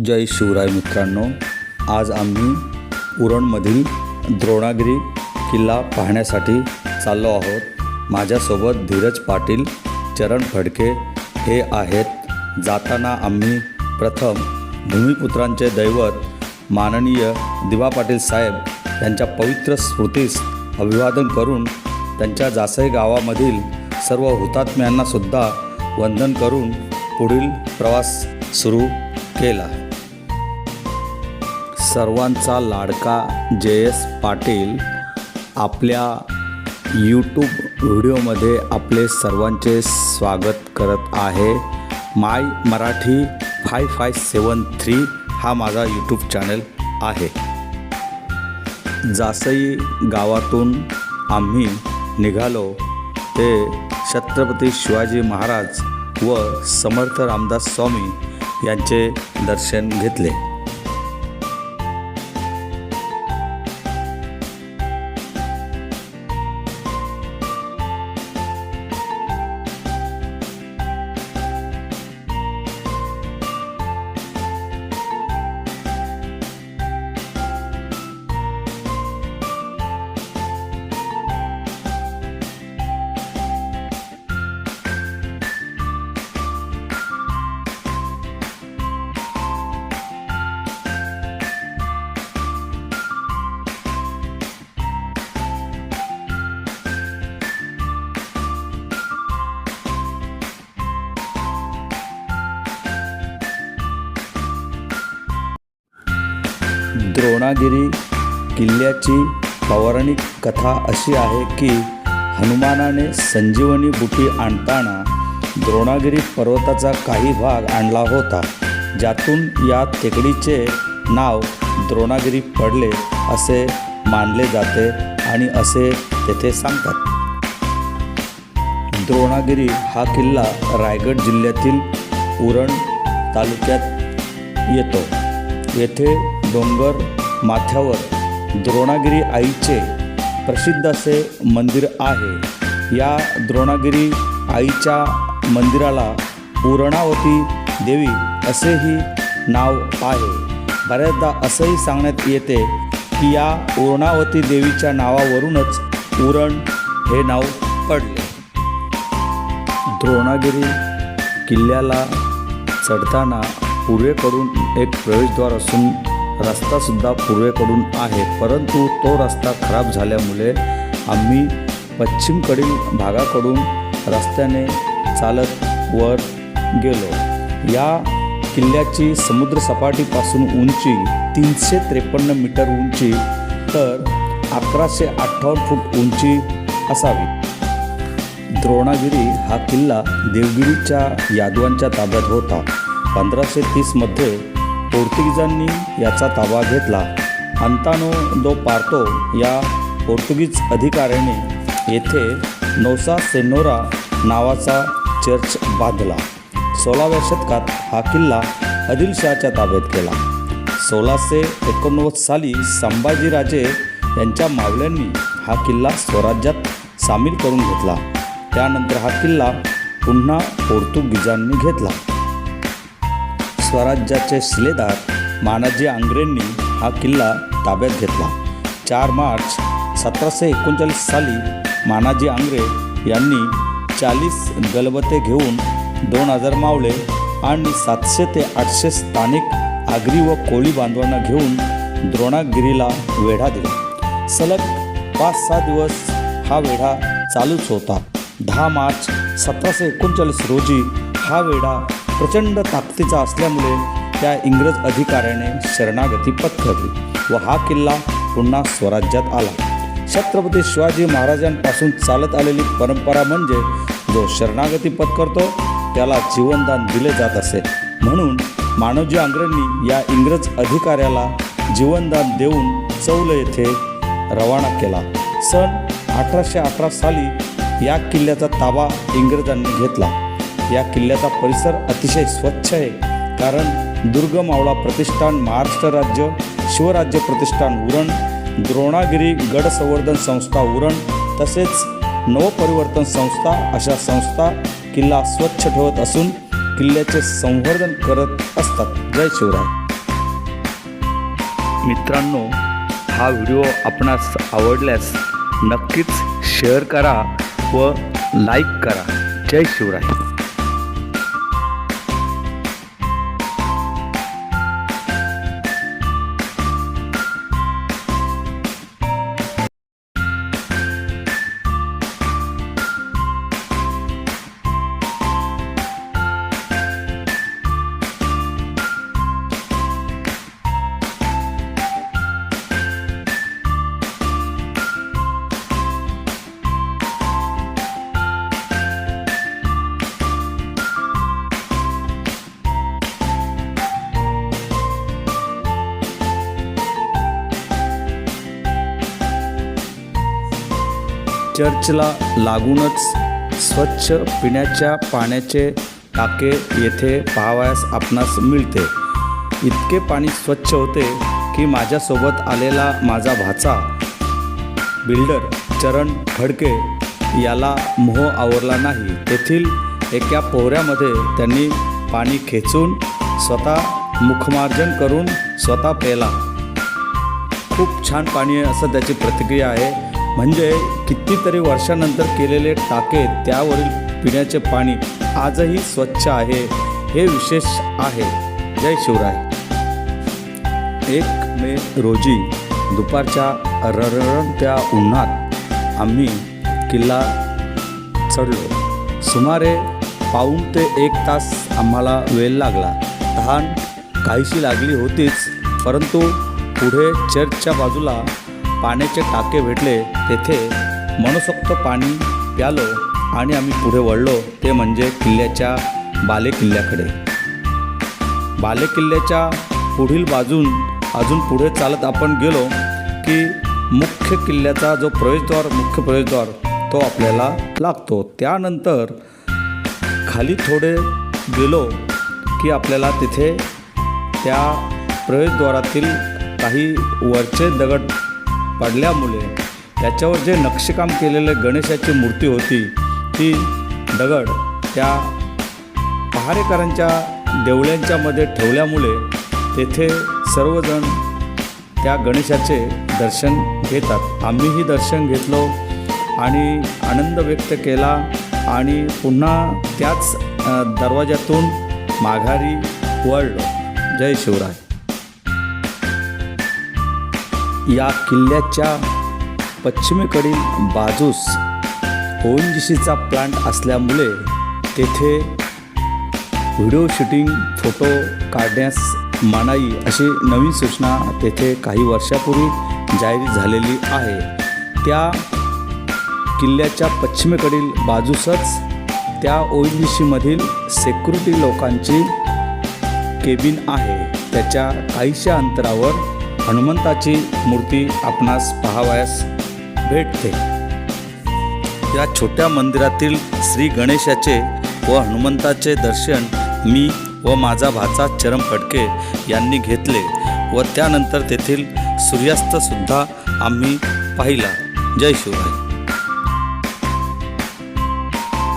जय शिवराय मित्रांनो, आज आम्ही उरणमधील द्रोणागिरी किल्ला पाहण्यासाठी चाललो आहोत। माझ्यासोबत धीरज पाटील, चरण फडके हे आहेत। जाताना आम्ही प्रथम भूमिपुत्रांचे दैवत माननीय दिवा पाटील साहेब यांच्या पवित्र स्मृतीस अभिवादन करून त्यांच्या जासई गावामधील सर्व हुतात्म्यांना सुद्धा वंदन करून पुढील प्रवास सुरू केला। सर्वांचा लाडका JS पाटील आपल्या यूट्यूब व्हिडिओमध्ये आपले सर्वांचे स्वागत करत आहे। माय मराठी 5573 हा माझा यूट्यूब चॅनल आहे। जासई गावातून आम्ही निघालो ते छत्रपती शिवाजी महाराज व समर्थ रामदास स्वामी यांचे दर्शन घेतले। द्रोणागिरी किल्ल्याची पौराणिक कथा अशी आहे की हनुमानाने संजीवनी बुटी आणताना द्रोणागिरी पर्वताचा काही भाग आणला होता, ज्यातून या टेकडीचे नाव द्रोणागिरी पडले असे मानले जाते आणि असे तेथे सांगतात। द्रोणागिरी हा किल्ला रायगड जिल्ह्यातील उरण तालुक्यात येतो। येथे डोंगर माथ्यावर द्रोणागिरी आईचे प्रसिद्ध असे मंदिर आहे। या द्रोणागिरी आईच्या मंदिराला पूर्णावती देवी असेही नाव आहे। बऱ्याचदा असंही सांगण्यात येते की या पूर्णावती देवीच्या नावावरूनच उरण हे नाव पडले। द्रोणागिरी किल्ल्याला चढताना पूर्वेकडून एक प्रवेशद्वार असून रस्तासुद्धा पूर्वेकडून आहे, परंतु तो रस्ता खराब झाल्यामुळे आम्ही पश्चिमकडील भागाकडून रस्त्याने चालत वर गेलो। या किल्ल्याची समुद्रसपाटीपासून उंची 353 मीटर उंची तर 1158 फूट उंची असावी। द्रोणागिरी हा किल्ला देवगिरीच्या यादवांच्या ताब्यात होता। 1530 मध्ये पोर्तुगीजांनी याचा ताबा घेतला। अंतानो दो पार्तो या पोर्तुगीज अधिकाऱ्याने येथे नोसा सेनोरा नावाचा चर्च बांधला। 16व्या शतकात हा किल्ला आदिलशहाच्या ताब्यात केला। 1689 साली संभाजीराजे यांच्या मावल्यांनी हा किल्ला स्वराज्यात सामील करून घेतला। त्यानंतर हा किल्ला पुन्हा पोर्तुगीजांनी घेतला। स्वराज्याचे शिलेदार मानाजी आंग्रेंनी हा किल्ला ताब्यात घेतला। 4 मार्च 1739 साली मानाजी आंग्रे यांनी 40 गलबते घेऊन 2000 मावळे आणि 700 ते 800 स्थानिक आगरी व कोळी बांधवांना घेऊन द्रोणागिरीला वेढा दिला। सलग 5-6 दिवस हा वेढा चालूच होता। 10 मार्च 1739 रोजी हा वेढा प्रचंड ताकदीचा असल्यामुळे त्या इंग्रज अधिकाऱ्याने शरणागती पत्करली व हा किल्ला पुन्हा स्वराज्यात आला। छत्रपती शिवाजी महाराजांपासून चालत आलेली परंपरा म्हणजे जो शरणागती पत्करतो त्याला जीवनदान दिले जात असे, म्हणून मानोजी आंग्रेंनी या इंग्रज अधिकाऱ्याला जीवनदान देऊन चौल येथे रवाना केला। सन 1818 साली या किल्ल्याचा ताबा इंग्रजांनी घेतला। या किल्ल्याचा परिसर अतिशय स्वच्छ आहे, कारण दुर्ग मावळा प्रतिष्ठान, महाराष्ट्र राज्य शिवराज्य प्रतिष्ठान उरण, द्रोणागिरी गड संवर्धन संस्था उरण तसेच नवपरिवर्तन संस्था अशा संस्था किल्ला स्वच्छ ठेवत असून किल्ल्याचे संवर्धन करत असतात। जय शिवराय। मित्रांनो, हा व्हिडिओ आपणास आवडल्यास नक्कीच शेअर करा व लाईक करा. जय शिवराय. चर्चला लागूनच स्वच्छ पिण्याच्या पाण्याचे टाके येथे पाहावयास आपणास मिळते. इतके पाणी स्वच्छ होते की माझ्यासोबत आलेला माझा भाचा बिल्डर चरण फडके याला मोह आवरला नाही. तेथील एका पोहऱ्यामध्ये त्यांनी पाणी खेचून स्वतः मुखमार्जन करून स्वतः प्यायला. खूप छान पाणी आहे असं त्याची प्रतिक्रिया आहे. म्हणजे कितीतरी वर्षानंतर केलेले टाके त्यावरील पिण्याचे पाणी आजही स्वच्छ आहे, हे विशेष आहे. जय शिवराय. 1 मे रोजी दुपारच्या रखरखत्या उन्हात आम्ही किल्ला चढलो. सुमारे पाऊण ते 1 तास आम्हाला वेळ लागला. तहान काहीशी लागली होतीच, परंतु पुढे चर्चच्या बाजूला पाण्याचे टाके भेटले. तेथे मनसोक्त पाणी प्यालो आणि आम्ही पुढे वळलो, ते म्हणजे किल्ल्याच्या बालेकिल्ल्याकडे. बालेकिल्ल्याच्या पुढील बाजून अजून पुढे चालत आपण गेलो की मुख्य किल्ल्याचा जो मुख्य प्रवेशद्वार तो आपल्याला लागतो. त्यानंतर खाली थोडे गेलो की आपल्याला तिथे त्या प्रवेशद्वारातील काही वरचे दगड पडल्यामुळे त्याच्यावर जे नक्षीकाम केलेले गणेशाची मूर्ती होती, ती दगड त्या पहारेकरांच्या देवळ्यांच्यामध्ये ठेवल्यामुळे तेथे सर्वजण त्या गणेशाचे दर्शन घेतात. आम्हीही दर्शन घेतलो आणि आनंद व्यक्त केला आणि पुन्हा त्याच दरवाजातून माघारी वळलो. जय शिवराय. या किल्ल्याच्या पश्चिमेकडील बाजूस ONGCचा प्लांट असल्यामुळे तेथे व्हिडिओ शूटिंग, फोटो काढण्यास मनाई अशी नवीन सूचना तेथे काही वर्षापूर्वी जाहीर झालेली आहे. त्या किल्ल्याच्या पश्चिमेकडील बाजूसच त्या ONGCमधील सिक्युरिटी लोकांची केबिन आहे. त्याच्या काहीशा अंतरावर हनुमंताची मूर्ती आपणास पाहावयास भेटते. या छोट्या मंदिरातील श्री गणेशाचे व हनुमंताचे दर्शन मी व माझा भाचा चरण फडके यांनी घेतले व त्यानंतर तेथील सूर्यास्तसुद्धा आम्ही पाहिला. जय शिवराय.